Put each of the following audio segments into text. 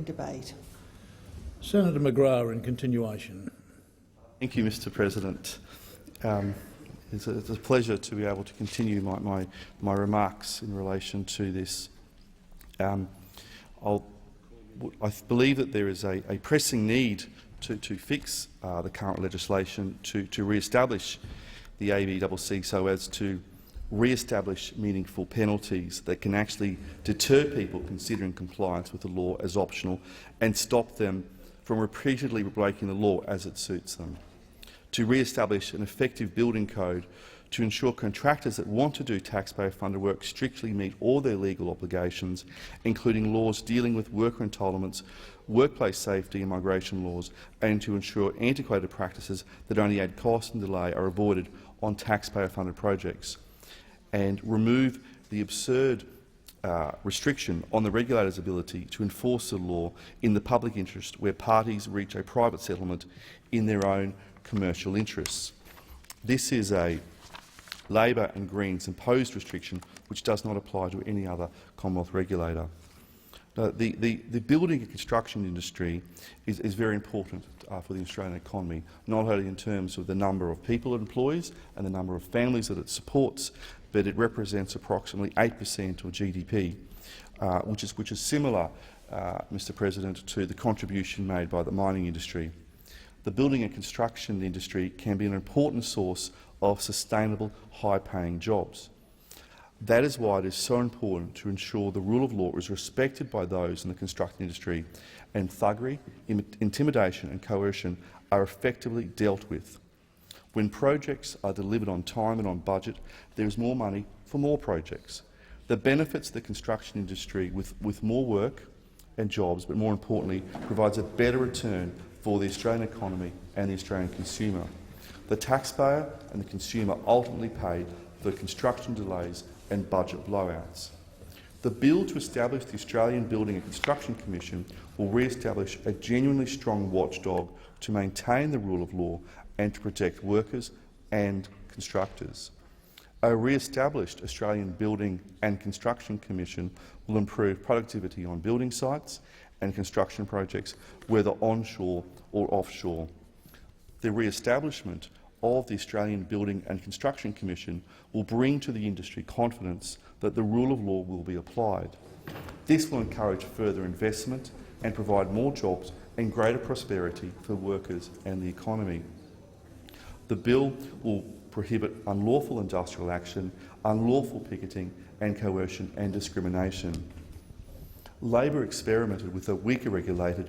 opening debate. Senator McGrath, in continuation. Thank you, Mr President. It's a pleasure to be able to continue my remarks in relation to this. I believe that there is a pressing need to fix the current legislation to re-establish the ABCC so as to re-establish meaningful penalties that can actually deter people considering compliance with the law as optional and stop them from repeatedly breaking the law as it suits them. To re-establish an effective building code to ensure contractors that want to do taxpayer-funded work strictly meet all their legal obligations, including laws dealing with worker entitlements, workplace safety and migration laws, and to ensure antiquated practices that only add cost and delay are avoided on taxpayer-funded projects, and remove the absurd restriction on the regulator's ability to enforce the law in the public interest where parties reach a private settlement in their own commercial interests. This is a Labor and Greens imposed restriction which does not apply to any other Commonwealth regulator. The building and construction industry is very important for the Australian economy, not only in terms of the number of people it employs and the number of families that it supports, but it represents approximately 8% of GDP, which is similar, Mr President, to the contribution made by the mining industry. The building and construction industry can be an important source of sustainable, high-paying jobs. That is why it is so important to ensure the rule of law is respected by those in the construction industry and thuggery, intimidation and coercion are effectively dealt with. When projects are delivered on time and on budget, there is more money for more projects. That benefits the construction industry with more work and jobs, but more importantly provides a better return for the Australian economy and the Australian consumer. The taxpayer and the consumer ultimately pay for construction delays and budget blowouts. The bill to establish the Australian Building and Construction Commission will re-establish a genuinely strong watchdog to maintain the rule of law and to protect workers and constructors. A re-established Australian Building and Construction Commission will improve productivity on building sites and construction projects, whether onshore or offshore. The re-establishment of the Australian Building and Construction Commission will bring to the industry confidence that the rule of law will be applied. This will encourage further investment and provide more jobs and greater prosperity for workers and the economy. The bill will prohibit unlawful industrial action, unlawful picketing and coercion and discrimination. Labor experimented with a weaker regulator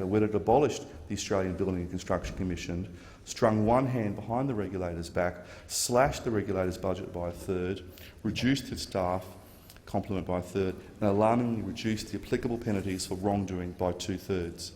when it abolished the Australian Building and Construction Commission, strung one hand behind the regulator's back, slashed the regulator's budget by a third, reduced its staff complement by a third, and alarmingly reduced the applicable penalties for wrongdoing by 2/3.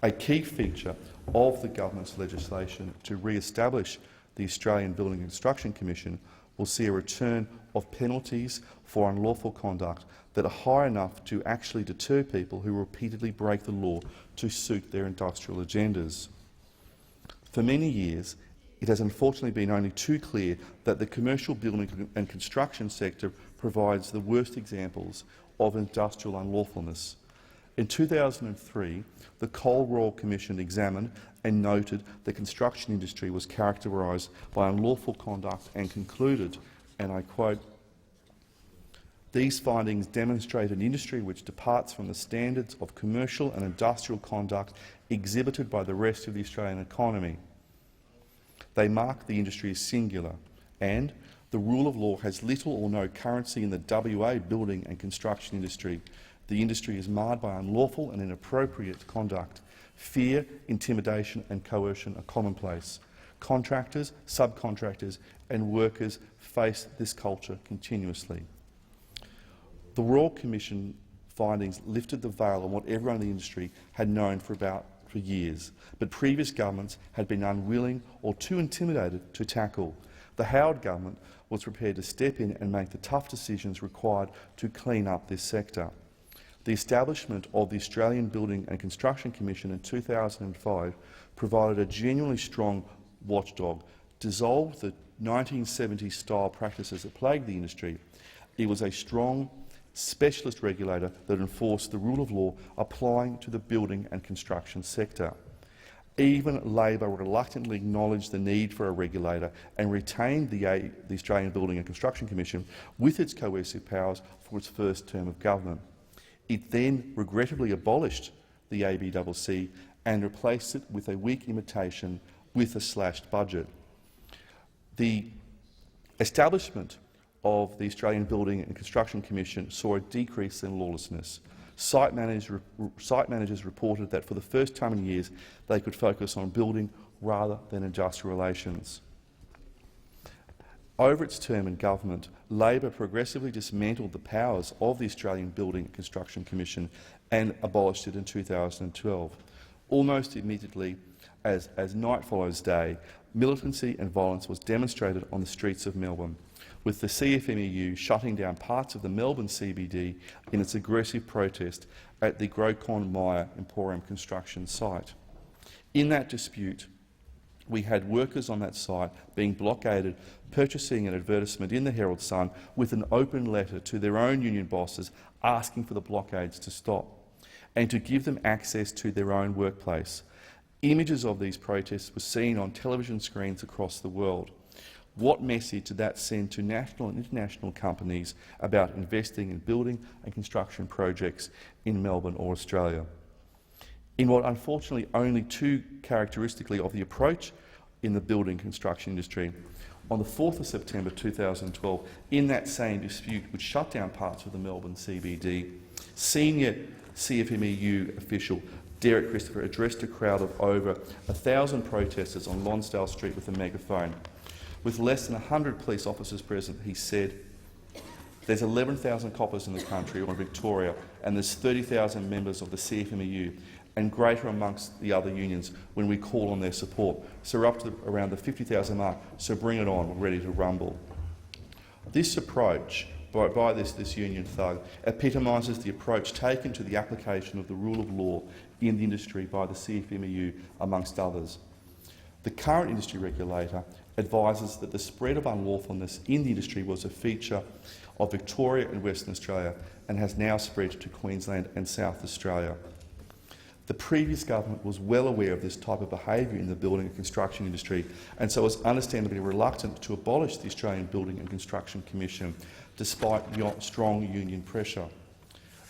A key feature of the government's legislation to re-establish the Australian Building and Construction Commission will see a return of penalties for unlawful conduct that are high enough to actually deter people who repeatedly break the law to suit their industrial agendas. For many years, it has unfortunately been only too clear that the commercial building and construction sector provides the worst examples of industrial unlawfulness. In 2003, the Coal Royal Commission examined and noted the construction industry was characterised by unlawful conduct and concluded, and I quote, "These findings demonstrate an industry which departs from the standards of commercial and industrial conduct exhibited by the rest of the Australian economy. They mark the industry as singular, and the rule of law has little or no currency in the WA building and construction industry. The industry is marred by unlawful and inappropriate conduct. Fear, intimidation and coercion are commonplace. Contractors, subcontractors and workers face this culture continuously." The Royal Commission findings lifted the veil on what everyone in the industry had known for years, but previous governments had been unwilling or too intimidated to tackle. The Howard government was prepared to step in and make the tough decisions required to clean up this sector. The establishment of the Australian Building and Construction Commission in 2005 provided a genuinely strong watchdog, dissolved the 1970s-style practices that plagued the industry. It was a strong, specialist regulator that enforced the rule of law applying to the building and construction sector. Even Labor reluctantly acknowledged the need for a regulator and retained the Australian Building and Construction Commission with its coercive powers for its first term of government. It then regrettably abolished the ABCC and replaced it with a weak imitation with a slashed budget. The establishment of the Australian Building and Construction Commission saw a decrease in lawlessness. Site managers reported that for the first time in years they could focus on building rather than industrial relations. Over its term in government, Labor progressively dismantled the powers of the Australian Building and Construction Commission and abolished it in 2012. Almost immediately, as night follows day, militancy and violence was demonstrated on the streets of Melbourne, with the CFMEU shutting down parts of the Melbourne CBD in its aggressive protest at the Grocon Myer Emporium construction site. In that dispute, we had workers on that site being blockaded, purchasing an advertisement in the Herald Sun with an open letter to their own union bosses asking for the blockades to stop and to give them access to their own workplace. Images of these protests were seen on television screens across the world. What message did that send to national and international companies about investing in building and construction projects in Melbourne or Australia? In what unfortunately only too characteristically of the approach in the building construction industry, on the 4th of September 2012, in that same dispute which shut down parts of the Melbourne CBD, senior CFMEU official Derek Christopher addressed a crowd of over 1,000 protesters on Lonsdale Street with a megaphone. With less than 100 police officers present, he said, "There's 11,000 coppers in the country or in Victoria, and there's 30,000 members of the CFMEU, and greater amongst the other unions when we call on their support. So we're up to around the 50,000 mark, so bring it on, we're ready to rumble." This approach by this union thug epitomises the approach taken to the application of the rule of law in the industry by the CFMEU, amongst others. The current industry regulator advises that the spread of unlawfulness in the industry was a feature of Victoria and Western Australia and has now spread to Queensland and South Australia. The previous government was well aware of this type of behaviour in the building and construction industry, and so was understandably reluctant to abolish the Australian Building and Construction Commission, despite strong union pressure.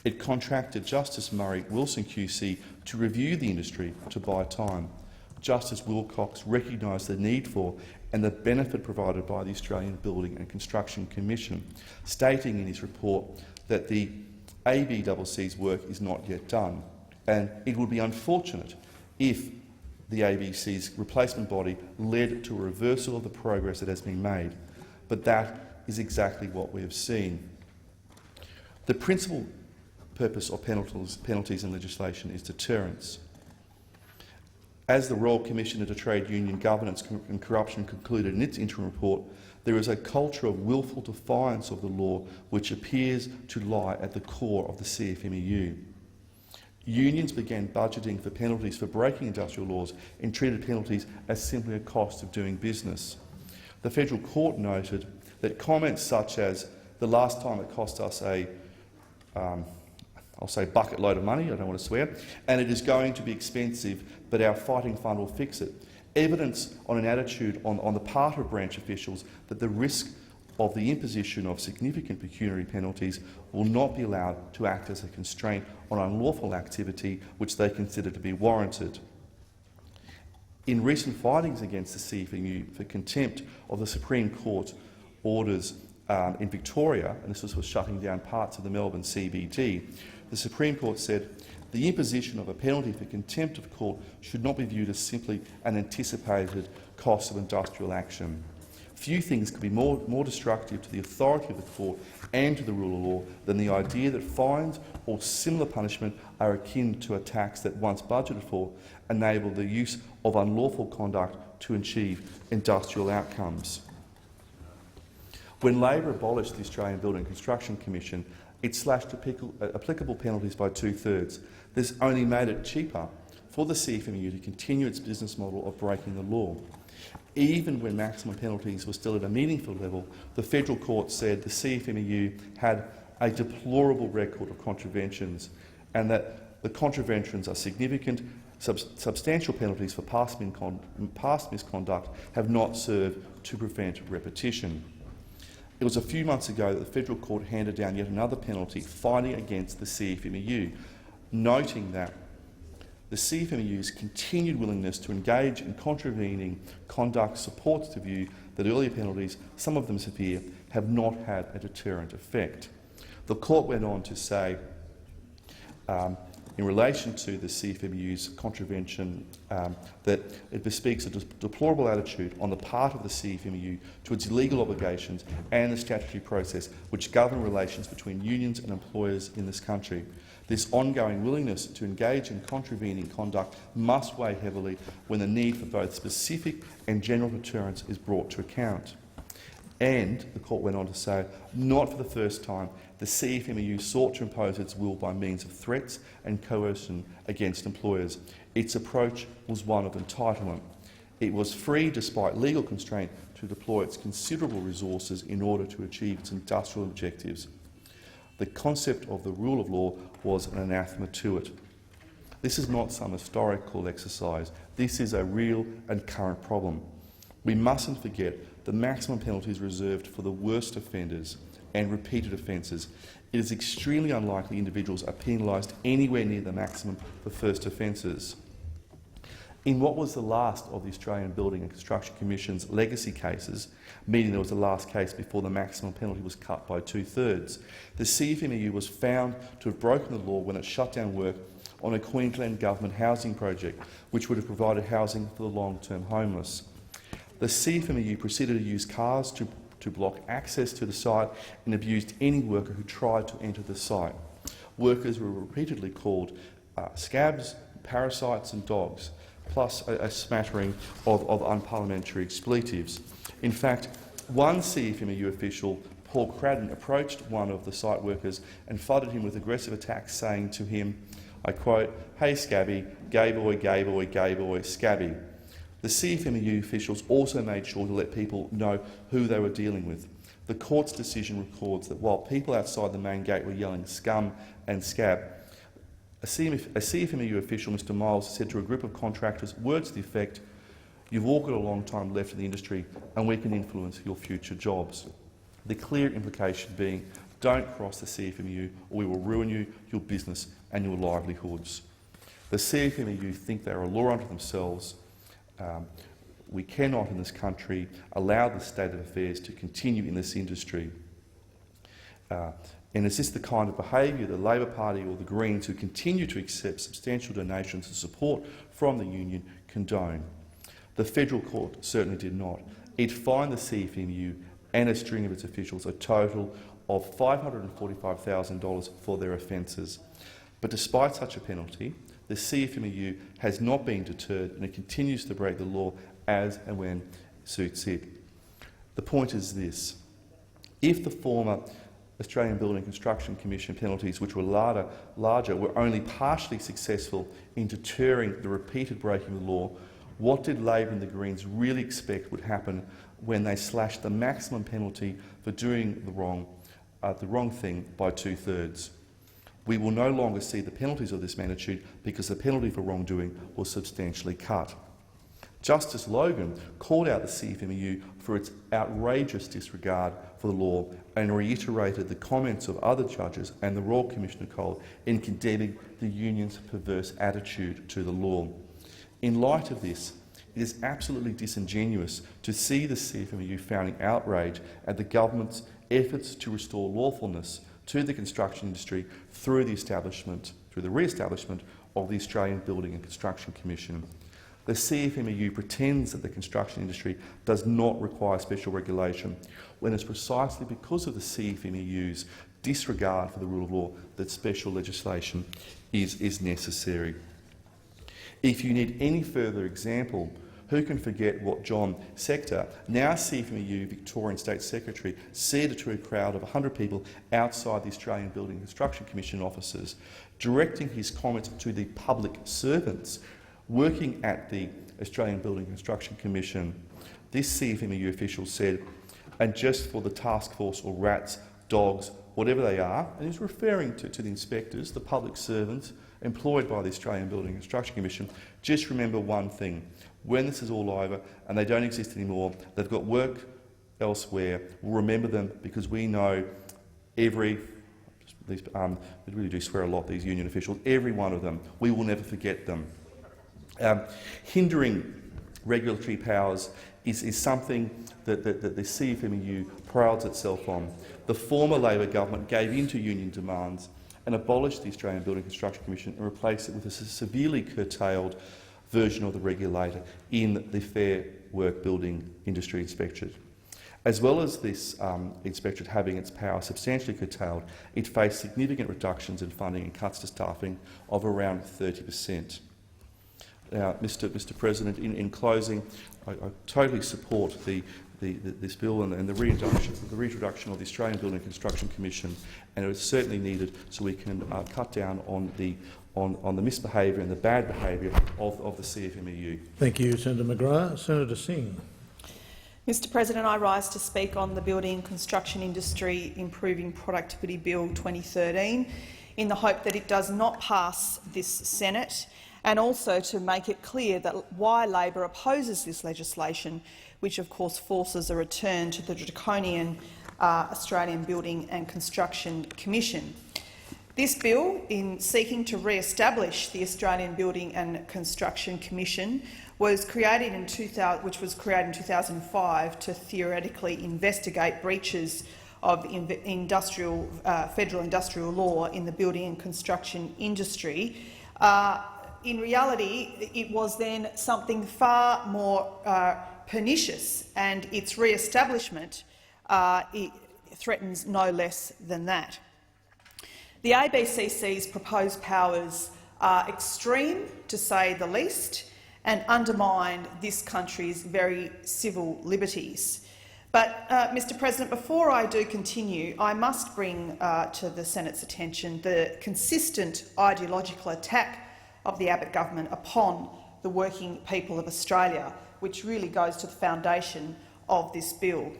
It contracted Justice Murray Wilson QC to review the industry to buy time. Justice Wilcox recognised the need for and the benefit provided by the Australian Building and Construction Commission, stating in his report that the ABCC's work is not yet done, and it would be unfortunate if the ABC's replacement body led to a reversal of the progress that has been made. But that is exactly what we have seen. The principal purpose of penalties in legislation is deterrence. As the Royal Commission into Trade Union Governance and Corruption concluded in its interim report, there is a culture of willful defiance of the law which appears to lie at the core of the CFMEU. Unions began budgeting for penalties for breaking industrial laws and treated penalties as simply a cost of doing business. The Federal Court noted that comments such as, "The last time it cost us I'll say bucket load of money, I don't want to swear, and it is going to be expensive, but our fighting fund will fix it," evidence on an attitude on the part of branch officials that the risk of the imposition of significant pecuniary penalties will not be allowed to act as a constraint on unlawful activity which they consider to be warranted. In recent findings against the CFMEU for contempt of the Supreme Court orders in Victoria, and this was for shutting down parts of the Melbourne CBD, the Supreme Court said the imposition of a penalty for contempt of court should not be viewed as simply an anticipated cost of industrial action. Few things could be more destructive to the authority of the court and to the rule of law than the idea that fines or similar punishment are akin to a tax that, once budgeted for, enable the use of unlawful conduct to achieve industrial outcomes. When Labor abolished the Australian Building and Construction Commission, it slashed applicable penalties by 2/3. This only made it cheaper for the CFMEU to continue its business model of breaking the law. Even when maximum penalties were still at a meaningful level, the Federal Court said the CFMEU had a deplorable record of contraventions, and that the contraventions are significant. Substantial penalties for past misconduct have not served to prevent repetition. It was a few months ago that the Federal Court handed down yet another penalty, finding against the CFMEU, noting that the CFMEU's continued willingness to engage in contravening conduct supports the view that earlier penalties, some of them severe, have not had a deterrent effect. The Court went on to say, in relation to the CFMEU's contravention, that it bespeaks a deplorable attitude on the part of the CFMEU to its legal obligations and the statutory process which govern relations between unions and employers in this country. This ongoing willingness to engage in contravening conduct must weigh heavily when the need for both specific and general deterrence is brought to account. And, the Court went on to say, not for the first time, the CFMEU sought to impose its will by means of threats and coercion against employers. Its approach was one of entitlement. It was free, despite legal constraint, to deploy its considerable resources in order to achieve its industrial objectives. The concept of the rule of law was an anathema to it. This is not some historical exercise. This is a real and current problem. We mustn't forget the maximum penalties reserved for the worst offenders and repeated offences. It is extremely unlikely individuals are penalised anywhere near the maximum for first offences. In what was the last of the Australian Building and Construction Commission's legacy cases, meaning there was the last case before the maximum penalty was cut by 2/3, the CFMEU was found to have broken the law when it shut down work on a Queensland Government housing project, which would have provided housing for the long-term homeless. The CFMEU proceeded to use cars to block access to the site and abused any worker who tried to enter the site. Workers were repeatedly called scabs, parasites and dogs, plus a smattering of unparliamentary expletives. In fact, one CFMEU official, Paul Cradden, approached one of the site workers and flooded him with aggressive attacks, saying to him, I quote, "Hey Scabby, gay boy, gay boy, gay boy, Scabby." The CFMEU officials also made sure to let people know who they were dealing with. The Court's decision records that while people outside the main gate were yelling scum and scab, a CFMEU official, Mr Miles, said to a group of contractors, words to the effect, "You've all got a long time left in the industry and we can influence your future jobs." The clear implication being, don't cross the CFMEU or we will ruin you, your business and your livelihoods. The CFMEU think they are a law unto themselves. We cannot in this country allow this state of affairs to continue in this industry. And is this the kind of behaviour the Labor Party or the Greens, who continue to accept substantial donations and support from the union, condone? The Federal Court certainly did not. It fined the CFMEU and a string of its officials a total of $545,000 for their offences. But despite such a penalty, the CFMEU has not been deterred and it continues to break the law as and when suits it. The point is this. If the former Australian Building and Construction Commission penalties, which were larger, were only partially successful in deterring the repeated breaking of the law, what did Labor and the Greens really expect would happen when they slashed the maximum penalty for doing the wrong thing by 2/3? We will no longer see the penalties of this magnitude because the penalty for wrongdoing was substantially cut. Justice Logan called out the CFMEU for its outrageous disregard for the law and reiterated the comments of other judges and the Royal Commissioner Cole in condemning the union's perverse attitude to the law. In light of this, it is absolutely disingenuous to see the CFMEU founding outrage at the government's efforts to restore lawfulness to the construction industry through the re-establishment of the Australian Building and Construction Commission. The CFMEU pretends that the construction industry does not require special regulation, when it's precisely because of the CFMEU's disregard for the rule of law that special legislation is necessary. If you need any further example, who can forget what John Sector, now CFMEU Victorian State Secretary, said to a crowd of 100 people outside the Australian Building and Construction Commission offices, directing his comments to the public servants working at the Australian Building and Construction Commission. This CFMEU official said, "And just for the task force or rats dogs, whatever they are, and he's referring to the inspectors, the public servants employed by the Australian Building and Construction Commission. Just remember one thing: when this is all over and they don't exist anymore, they've got work elsewhere, we'll remember them, because we know we really do swear a lot, these union officials, every one of them, we will never forget them. Hindering regulatory powers is something that the CFMEU prides itself on. The former Labor government gave in to union demands and abolished the Australian Building and Construction Commission and replaced it with a severely curtailed version of the regulator in the Fair Work Building Industry Inspectorate. As well as this inspectorate having its power substantially curtailed, it faced significant reductions in funding and cuts to staffing of around 30%. Now, Mr. President, in closing, I totally support this bill and the reintroduction of the Australian Building and Construction Commission, and it is certainly needed so we can cut down on the misbehaviour and the bad behaviour of the CFMEU. Thank you, Senator McGrath. Senator Singh. Mr President, I rise to speak on the Building and Construction Industry Improving Productivity Bill 2013 in the hope that it does not pass this Senate, and also to make it clear that why Labor opposes this legislation, which of course forces a return to the draconian Australian Building and Construction Commission. This bill, in seeking to re-establish the Australian Building and Construction Commission, was created in 2005 to theoretically investigate breaches of federal industrial law in the building and construction industry. In reality, it was then something far more pernicious, and its re-establishment threatens no less than that. The ABCC's proposed powers are extreme, to say the least, and undermine this country's very civil liberties. But, Mr President, before I do continue, I must bring to the Senate's attention the consistent ideological attack of the Abbott government upon the working people of Australia, which really goes to the foundation of this bill.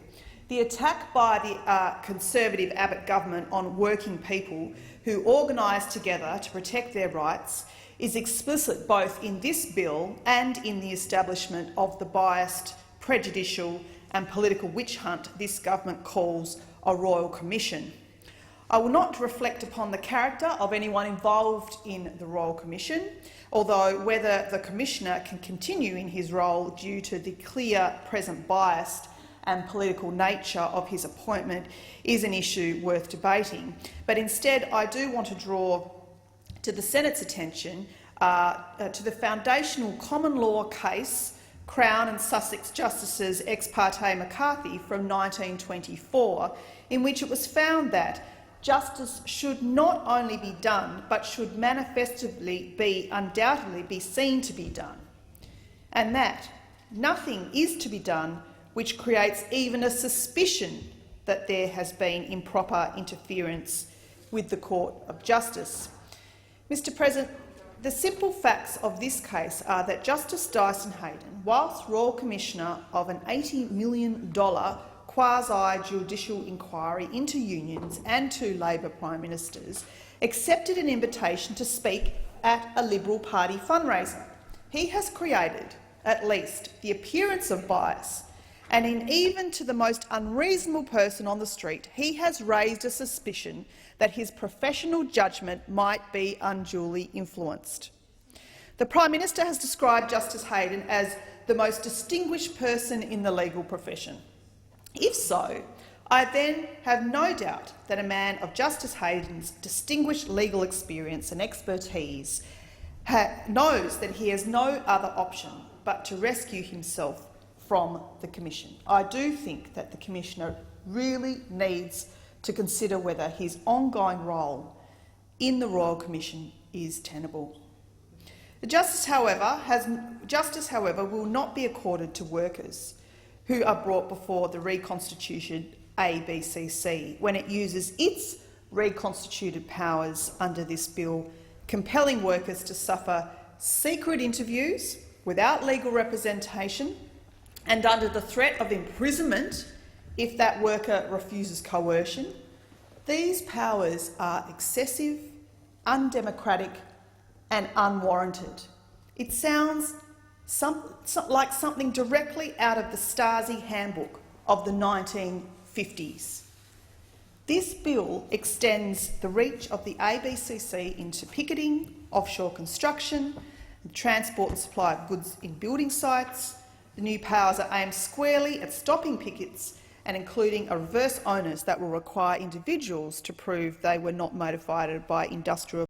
The attack by the Conservative Abbott government on working people who organised together to protect their rights is explicit both in this bill and in the establishment of the biased, prejudicial and political witch hunt this government calls a Royal Commission. I will not reflect upon the character of anyone involved in the Royal Commission, although whether the Commissioner can continue in his role due to the clear present biased and political nature of his appointment is an issue worth debating. But instead, I do want to draw to the Senate's attention to the foundational common law case Crown and Sussex Justices Ex parte McCarthy from 1924, in which it was found that justice should not only be done, but should manifestly undoubtedly be seen to be done, and that nothing is to be done which creates even a suspicion that there has been improper interference with the Court of Justice. Mr President, the simple facts of this case are that Justice Dyson Heydon, whilst Royal Commissioner of an $80 million quasi-judicial inquiry into unions and 2 Labor Prime Ministers, accepted an invitation to speak at a Liberal Party fundraiser. He has created, at least, the appearance of bias, and even to the most unreasonable person on the street, he has raised a suspicion that his professional judgment might be unduly influenced. The Prime Minister has described Justice Heydon as the most distinguished person in the legal profession. If so, I then have no doubt that a man of Justice Heydon's distinguished legal experience and expertise knows that he has no other option but to rescue himself from the Commission. I do think that the Commissioner really needs to consider whether his ongoing role in the Royal Commission is tenable. Justice, however, will not be accorded to workers who are brought before the reconstituted ABCC when it uses its reconstituted powers under this bill, compelling workers to suffer secret interviews without legal representation and under the threat of imprisonment if that worker refuses coercion, These powers are excessive, undemocratic and unwarranted. It sounds like something directly out of the Stasi handbook of the 1950s. This bill extends the reach of the ABCC into picketing, offshore construction, the transport and supply of goods in building sites. The new powers are aimed squarely at stopping pickets and including a reverse onus that will require individuals to prove they were not motivated by industrial